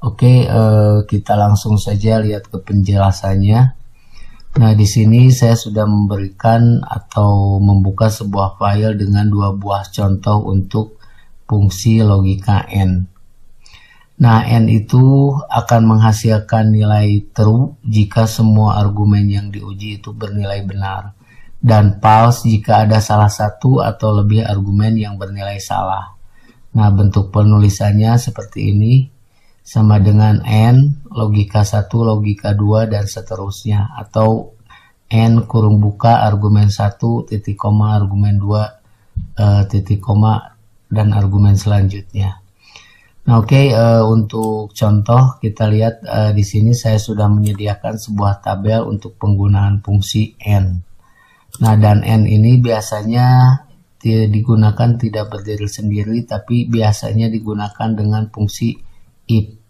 Oke, kita langsung saja lihat ke penjelasannya. Nah, di sini saya sudah memberikan atau membuka sebuah file dengan dua buah contoh untuk fungsi logika N. Nah, N itu akan menghasilkan nilai true jika semua argumen yang diuji itu bernilai benar, dan false jika ada salah satu atau lebih argumen yang bernilai salah. Nah, bentuk penulisannya seperti ini, sama dengan N, logika 1, logika 2, dan seterusnya. Atau N kurung buka argumen 1, titik koma, argumen 2, titik koma, dan argumen selanjutnya. Nah, oke, untuk contoh kita lihat di sini saya sudah menyediakan sebuah tabel untuk penggunaan fungsi N. Nah, dan N ini biasanya digunakan tidak berdiri sendiri, tapi biasanya digunakan dengan fungsi if.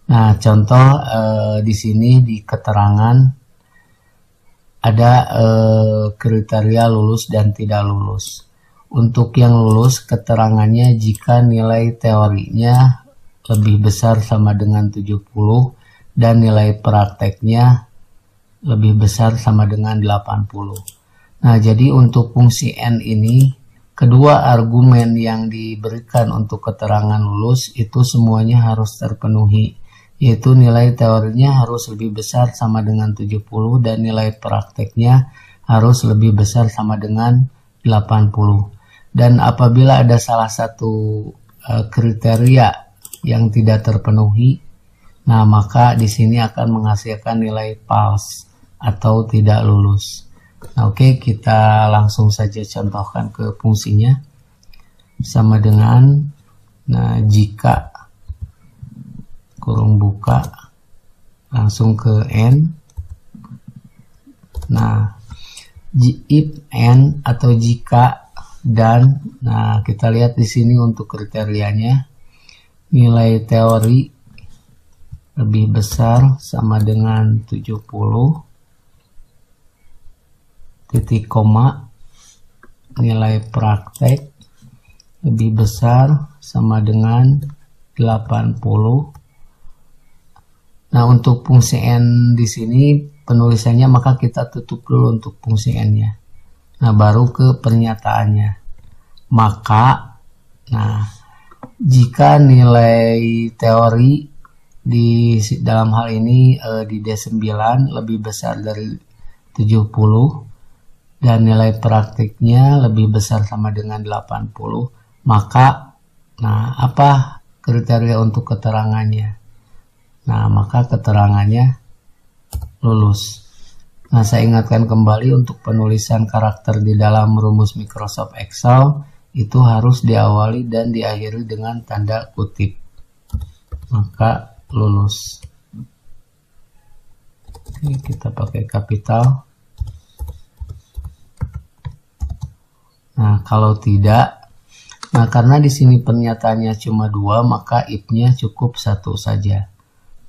Nah, contoh di sini di keterangan ada kriteria lulus dan tidak lulus. Untuk yang lulus, keterangannya jika nilai teorinya lebih besar sama dengan 70 dan nilai prakteknya lebih besar sama dengan 80. Nah, jadi untuk fungsi N ini, kedua argumen yang diberikan untuk keterangan lulus itu semuanya harus terpenuhi, yaitu nilai teorinya harus lebih besar sama dengan 70 dan nilai prakteknya harus lebih besar sama dengan 80. Dan apabila ada salah satu kriteria yang tidak terpenuhi, nah maka di sini akan menghasilkan nilai false atau tidak lulus. Nah, oke, kita langsung saja contohkan ke fungsinya. Sama dengan, nah jika kurung buka langsung ke N. Nah, if N atau jika dan, nah kita lihat di sini untuk kriterianya, nilai teori lebih besar sama dengan 70, titik koma, nilai praktek lebih besar sama dengan 80. Nah, untuk fungsi N di sini penulisannya maka kita tutup dulu untuk fungsi N-nya. Nah, baru ke pernyataannya. Maka, nah, jika nilai teori di dalam hal ini di D9 lebih besar dari 70 dan nilai praktiknya lebih besar sama dengan 80, maka, nah, apa kriteria untuk keterangannya? Nah, maka keterangannya lulus. Nah, saya ingatkan kembali untuk penulisan karakter di dalam rumus Microsoft Excel itu harus diawali dan diakhiri dengan tanda kutip. Maka lulus. Oke, kita pakai kapital. Nah, kalau tidak, nah karena di sini pernyataannya cuma 2, maka if-nya cukup 1 saja.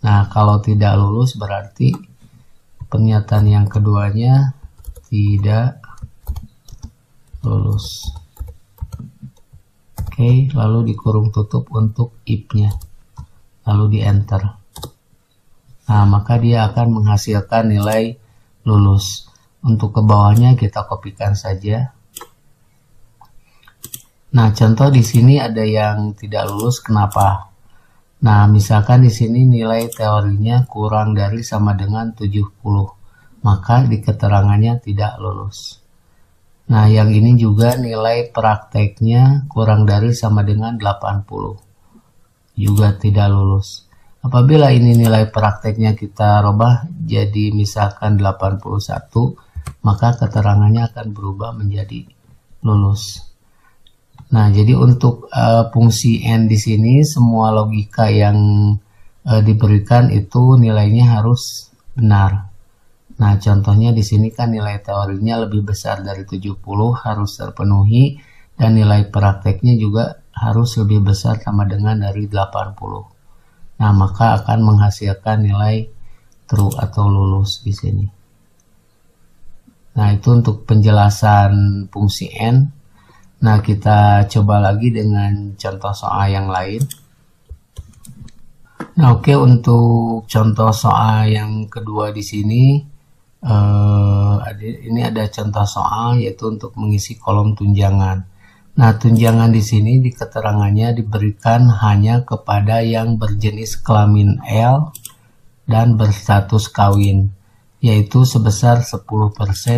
Nah, kalau tidak lulus berarti pernyataan yang keduanya tidak lulus. Oke, lalu dikurung tutup untuk if-nya. Lalu di enter. Nah, maka dia akan menghasilkan nilai lulus. Untuk ke bawahnya kita kopikan saja. Nah, contoh di sini ada yang tidak lulus, kenapa? Nah, misalkan di sini nilai teorinya kurang dari sama dengan 70, maka di keterangannya tidak lulus. Nah, yang ini juga nilai prakteknya kurang dari sama dengan 80, juga tidak lulus. Apabila ini nilai prakteknya kita rubah jadi misalkan 81, maka keterangannya akan berubah menjadi lulus. Nah, jadi untuk fungsi N di sini semua logika yang diberikan itu nilainya harus benar. Nah, contohnya di sini kan nilai teorinya lebih besar dari 70 harus terpenuhi dan nilai prakteknya juga harus lebih besar sama dengan dari 80. Nah, maka akan menghasilkan nilai true atau lulus di sini. Nah, itu untuk penjelasan fungsi N. Nah, kita coba lagi dengan contoh soal yang lain. Nah, oke, untuk contoh soal yang kedua di sini, ini ada contoh soal yaitu untuk mengisi kolom tunjangan. Nah, tunjangan di sini di keterangannya diberikan hanya kepada yang berjenis kelamin L dan berstatus kawin, yaitu sebesar 10%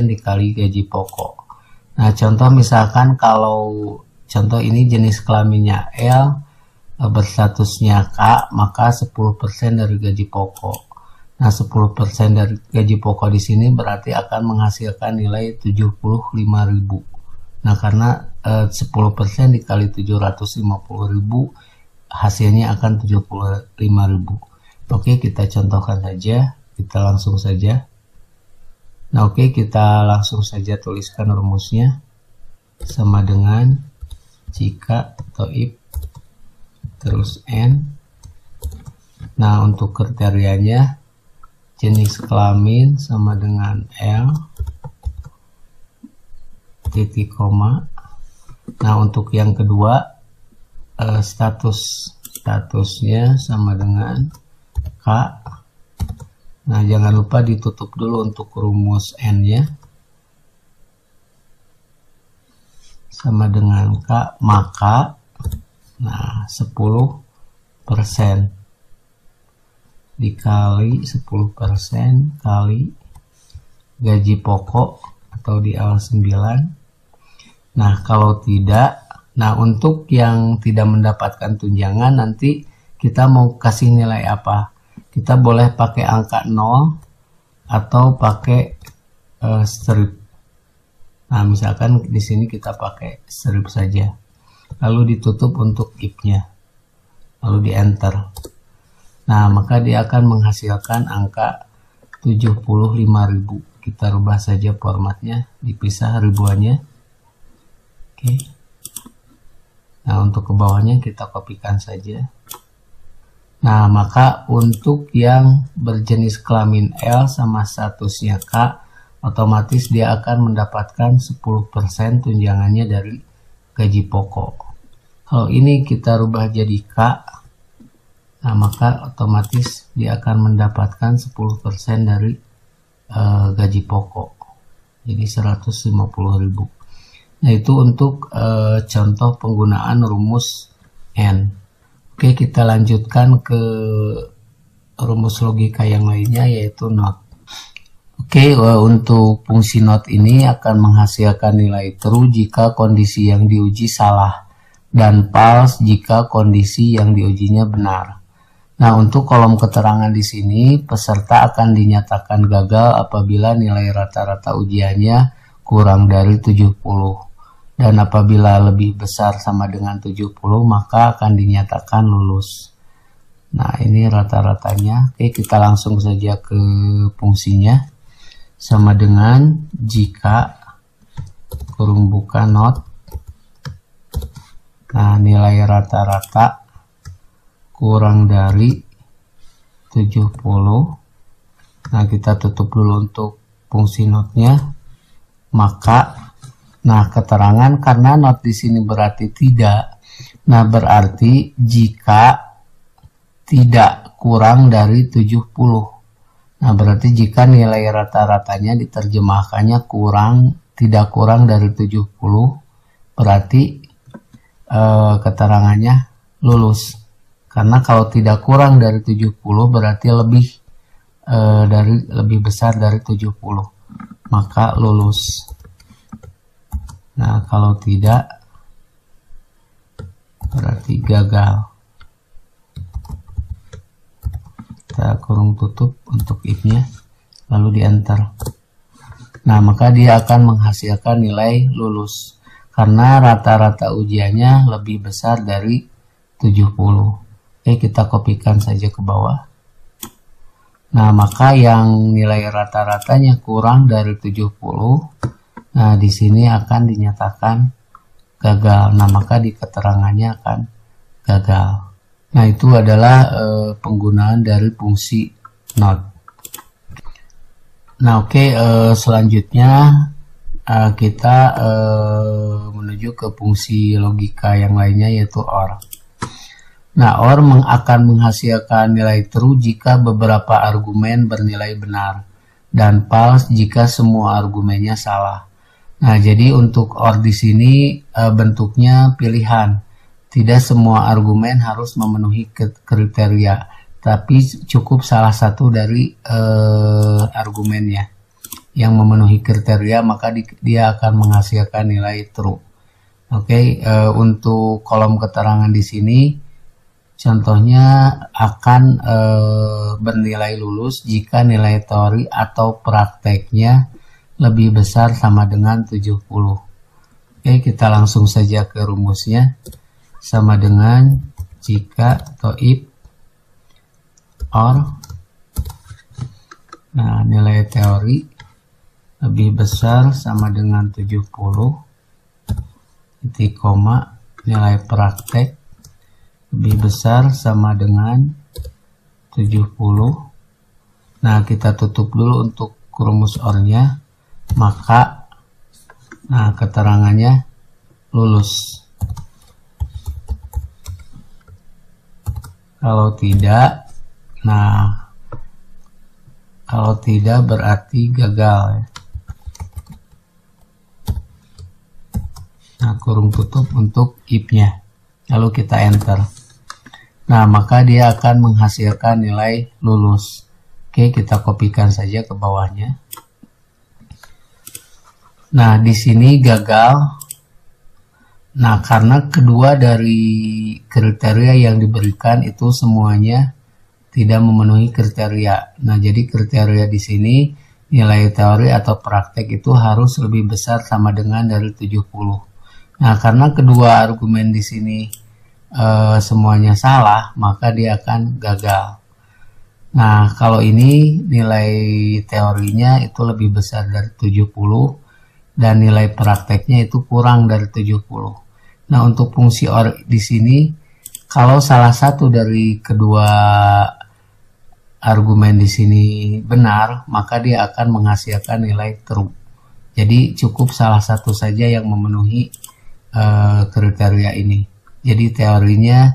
dikali gaji pokok. Nah, contoh misalkan kalau contoh ini jenis kelaminnya L, berstatusnya K, maka 10% dari gaji pokok. Nah, 10% dari gaji pokok di sini berarti akan menghasilkan nilai 75.000. Nah, karena 10% dikali 750.000 hasilnya akan 75.000. Oke, kita contohkan saja, kita langsung saja. Nah, oke, kita langsung saja tuliskan rumusnya. Sama dengan jika atau if terus N. Nah, untuk kriterianya jenis kelamin sama dengan L titik koma. Nah, untuk yang kedua statusnya sama dengan K. Nah, jangan lupa ditutup dulu untuk rumus N nya sama dengan K, maka nah 10% dikali 10% kali gaji pokok atau di L9. Nah, kalau tidak, nah untuk yang tidak mendapatkan tunjangan nanti kita mau kasih nilai apa? Kita boleh pakai angka 0 atau pakai strip. Nah, misalkan di sini kita pakai strip saja. Lalu ditutup untuk if-nya. Lalu di enter. Nah, maka dia akan menghasilkan angka 75.000. Kita rubah saja formatnya, dipisah ribuannya. Oke. Nah, untuk ke bawahnya kita kopikan saja. Nah, maka untuk yang berjenis kelamin L sama statusnya K, otomatis dia akan mendapatkan 10% tunjangannya dari gaji pokok. Kalau ini kita rubah jadi K, nah maka otomatis dia akan mendapatkan 10% dari gaji pokok. Jadi 150.000. Nah, itu untuk contoh penggunaan rumus N. Oke, kita lanjutkan ke rumus logika yang lainnya yaitu not. Oke, untuk fungsi not ini akan menghasilkan nilai true jika kondisi yang diuji salah dan false jika kondisi yang diujinya benar. Nah, untuk kolom keterangan di sini peserta akan dinyatakan gagal apabila nilai rata-rata ujiannya kurang dari 70 dan apabila lebih besar sama dengan 70 maka akan dinyatakan lulus. Nah, ini rata-ratanya. Oke, kita langsung saja ke fungsinya. Sama dengan jika kurung buka not. Nah, nilai rata-rata kurang dari 70. Nah, kita tutup dulu untuk fungsi notnya. Maka, nah keterangan karena not di sini berarti tidak. Nah, berarti jika tidak kurang dari 70. Nah, berarti jika nilai rata-ratanya diterjemahkannya tidak kurang dari 70, berarti keterangannya lulus. Karena kalau tidak kurang dari 70 berarti lebih besar dari 70, maka lulus. Nah, kalau tidak berarti gagal. Kita kurung tutup untuk if-nya, lalu di enter. Nah, maka dia akan menghasilkan nilai lulus karena rata-rata ujiannya lebih besar dari 70. Oke, kita kopikan saja ke bawah. Nah, maka yang nilai rata-ratanya kurang dari 70, nah di sini akan dinyatakan gagal. Nah, maka di keterangannya akan gagal. Nah, itu adalah penggunaan dari fungsi not. Nah, oke, selanjutnya kita menuju ke fungsi logika yang lainnya yaitu OR. Nah, OR akan menghasilkan nilai true jika beberapa argumen bernilai benar dan false jika semua argumennya salah. Nah, jadi untuk OR di sini bentuknya pilihan. Tidak semua argumen harus memenuhi kriteria, tapi cukup salah satu dari argumennya yang memenuhi kriteria, maka dia akan menghasilkan nilai true. Oke, untuk kolom keterangan di sini contohnya akan bernilai lulus jika nilai teori atau prakteknya lebih besar sama dengan 70. Oke, kita langsung saja ke rumusnya. Sama dengan jika atau if OR, nah nilai teori lebih besar sama dengan 70, titik koma, nilai praktek lebih besar sama dengan 70. Nah, kita tutup dulu untuk rumus OR-nya, maka nah keterangannya lulus. Kalau tidak, nah kalau tidak berarti gagal ya. Nah, kurung tutup untuk if-nya. Lalu kita enter. Nah, maka dia akan menghasilkan nilai lulus. Oke, kita kopikan saja ke bawahnya. Nah, di sini gagal. Nah, karena kedua dari kriteria yang diberikan itu semuanya tidak memenuhi kriteria. Nah, jadi kriteria di sini nilai teori atau praktek itu harus lebih besar sama dengan dari 70. Nah, karena kedua argumen di sini semuanya salah, maka dia akan gagal. Nah, kalau ini nilai teorinya itu lebih besar dari 70 dan nilai prakteknya itu kurang dari 70. Nah, untuk fungsi OR di sini, kalau salah satu dari kedua argumen di sini benar, maka dia akan menghasilkan nilai true. Jadi cukup salah satu saja yang memenuhi kriteria ini. Jadi teorinya,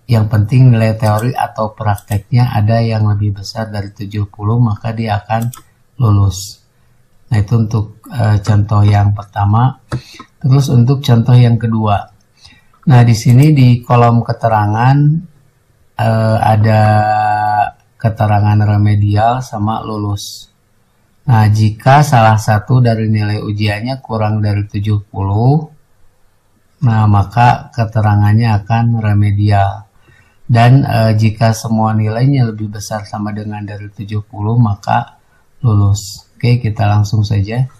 yang penting nilai teori atau prakteknya ada yang lebih besar dari 70, maka dia akan lulus. Nah, itu untuk contoh yang pertama. Terus untuk contoh yang kedua. Nah, di sini di kolom keterangan ada keterangan remedial sama lulus. Nah, jika salah satu dari nilai ujiannya kurang dari 70, nah maka keterangannya akan remedial. Dan jika semua nilainya lebih besar sama dengan dari 70, maka lulus. Oke, kita langsung saja.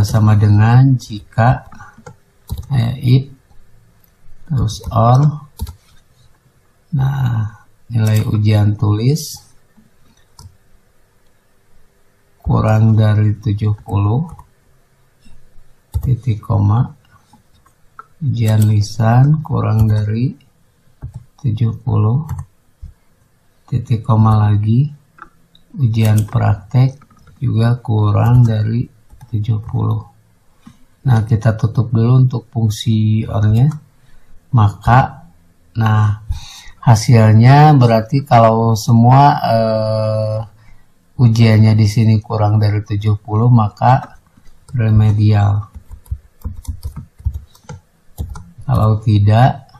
Sama dengan jika if terus OR, nah nilai ujian tulis kurang dari 70, titik koma, ujian lisan kurang dari 70, titik koma lagi, ujian praktek juga kurang dari 70. Nah, kita tutup dulu untuk fungsi OR-nya. Maka, nah hasilnya berarti kalau semua ujiannya di sini kurang dari 70, maka remedial. Kalau tidak,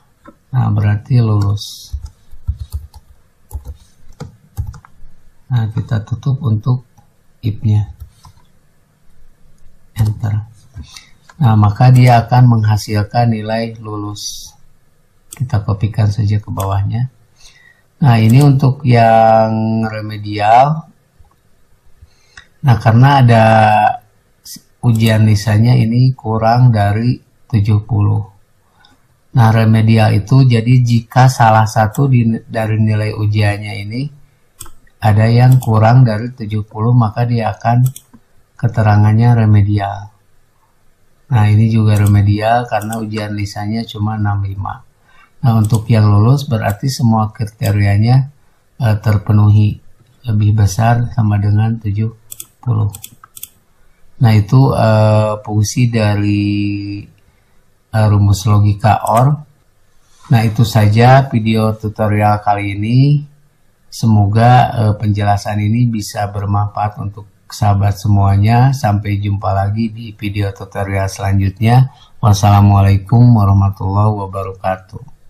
nah berarti lulus. Nah, kita tutup untuk if-nya. Enter. Nah, maka dia akan menghasilkan nilai lulus. Kita kopikan saja ke bawahnya. Nah, ini untuk yang remedial. Nah, karena ada ujian lisannya ini kurang dari 70. Nah, remedial itu jadi jika salah satu dari nilai ujiannya ini ada yang kurang dari 70, maka dia akan keterangannya remedial. Nah, ini juga remedial karena ujian lisannya cuma 65. Nah, untuk yang lulus berarti semua kriterianya terpenuhi, lebih besar sama dengan 70. Nah, itu fungsi dari rumus logika OR. Nah, itu saja video tutorial kali ini. Semoga penjelasan ini bisa bermanfaat untuk sahabat semuanya. Sampai jumpa lagi di video tutorial selanjutnya. Wassalamualaikum warahmatullahi wabarakatuh.